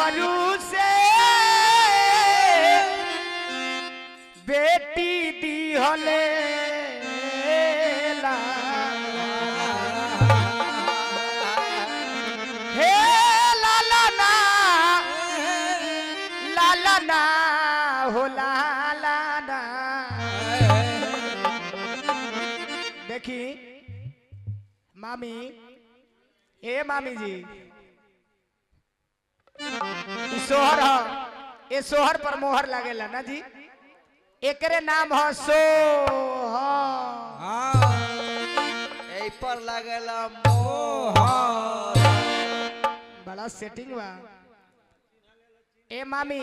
अवरू से बेटी दी हले हे लाला ना हो लाला ना। देखी मामी, ए मामी जी, सोहर है, ये सोहर पर मोहर लागेला ना जी, एकरे नाम है सोहर। पर लागेला मोहर। बड़ा सेटिंग बा। ए मामी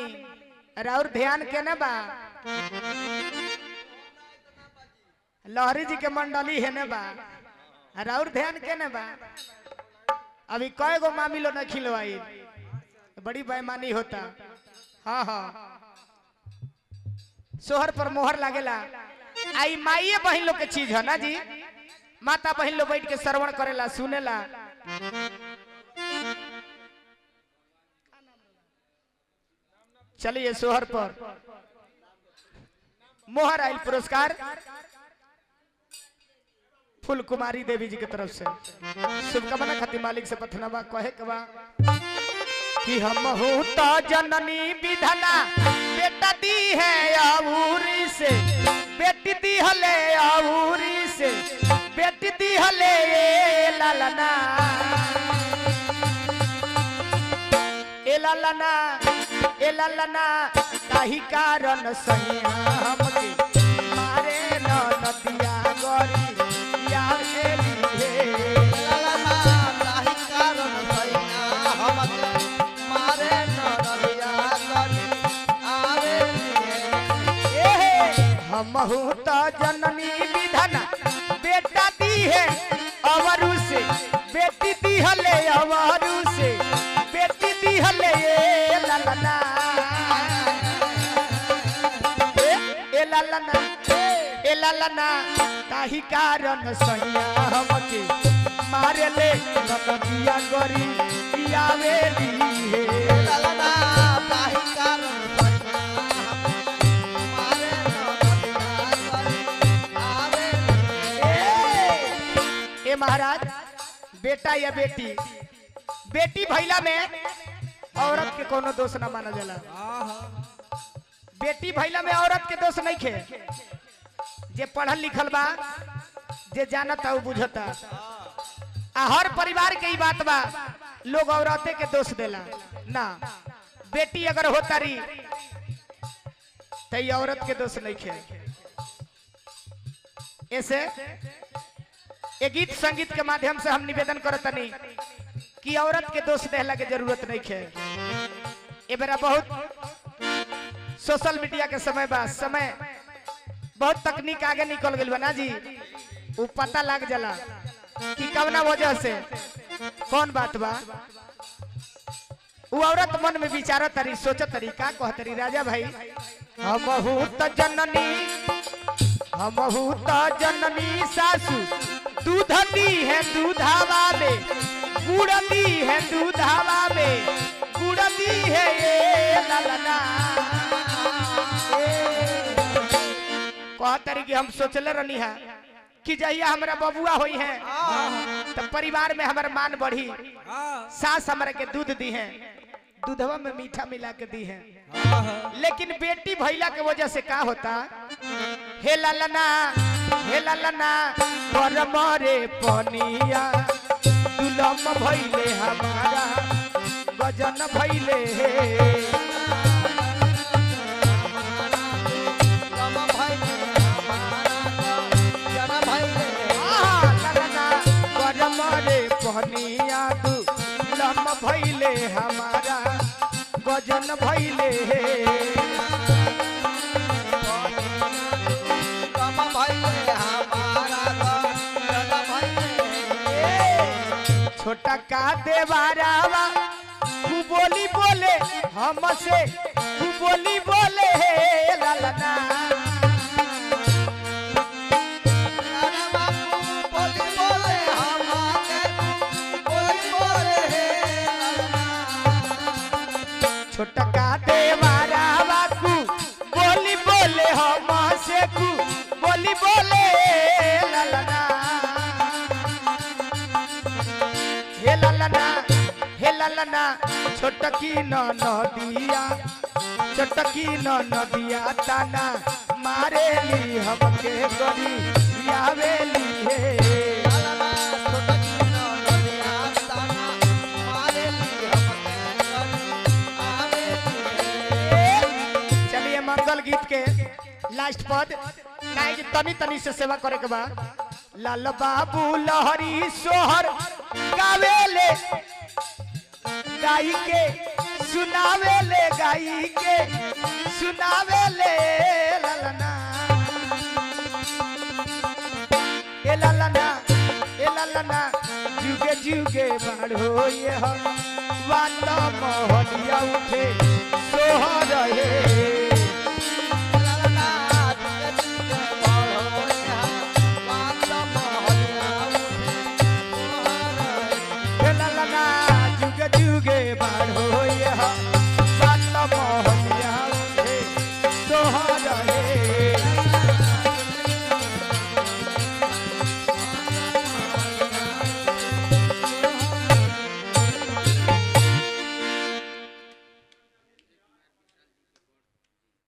राउर ध्यान केने बा, लहरी जी के मंडली है ने बा, राउर ध्यान केने बा। अभी कई गो मामी लो न खिलवाई, बड़ी बेईमानी होता। हाँ हाँ सोहर पर मोहर लागेला। आई माइये बहन लोग के चीज है ना जी, माता बहन लोग बैठ के श्रवण करेला सुनेला। चलिए सोहर पर मोहर आयल पुरस्कार फूल कुमारी देवी जी की तरफ से शुभकामना खातिर मालिक से पथनवा कहे के बा कि हम हो तो जननी विधना बेटा दी है आऊरी से, बेटी दी हले आऊरी से, बेटी दी हले लालना ए लालना ए लालना काहि कारण सैया हमके मारे न नदिया गरी या एली हे लालना काहि कारण सैया हमके मारे न नदिया गरी आवे ए हम हो तो जननी विधना बेटा दी है अवरू से, बेटी दी हले अवरू से, बेटी दी हले लालना ए लालना ए लालना काहि कारण सैया हमके मारे ले नदिया गरी आवेली हे लालना काहि कारण सैया हमके मारे न नदिया गरी आवे ए महाराज बेटा या बेटी, बेटी भैला में औरत के कोनो दोष ना माना जाला। बेटी भैला में औरत के दोष नहीं खे, जे पढ़ल लिखल बा, जे जानता वो बुझता। आ हर परिवार के ही बात बा, लोग औरते के दोष देला ना। बेटी अगर होता रही तो ये औरत के दोष नहीं खे। ऐसे एक गीत संगीत के माध्यम से हम निवेदन करतनी कि औरत के दोष देहला के जरूरत नहीं है। ए बेरा बहुत सोशल मीडिया के समय बा, समय बहुत तकनीक आगे निकल गई बा ना जी, वो पता लग जाला कि कवना वजह से कौन बात बा। वो औरत मन में विचार तरी, सोच तरी, का कह तरी राजा भाई हम तो जननी सासू दूध दी है दूधावा में, गुड़ दी है दूधावा में, गुड़ दी है ये लालना। कह तरीके हम सोचले रहनी है कि जहिया हमारा बबुआ हुई है तो परिवार में हमारा मान बढ़ी। सास हमारे के दूध दी है, दूधवा में मीठा मिला के दी है। लेकिन बेटी भैला के वजह से क्या होता, हे लालना पर मारे पनिया दुलम भैले हमारा गजन भैले हे पहनिया दुलम भैले हमारा गजन भैले हे छोटा का देवारावा तू बोली बोले हमसे, तू बोली बोले हे लालना ललना छोटकी नदिया छोटकी नदिया ताना मारे ली हमके गरी आवेली हे ललना छोटकी नदिया ताना मारे ली हमके गरी आवेली। चलिए मंगल गीत के लास्ट पद नहीं तनी तनी से सेवा करे के बाद लाल बाबू लहरी सोहर गावेले गाई के सुनावेले गाई के सुनावेले ललना ए ललना जुगे जुगे बाढ़ो ये हम वाता मोहनिया उठे सोहर हे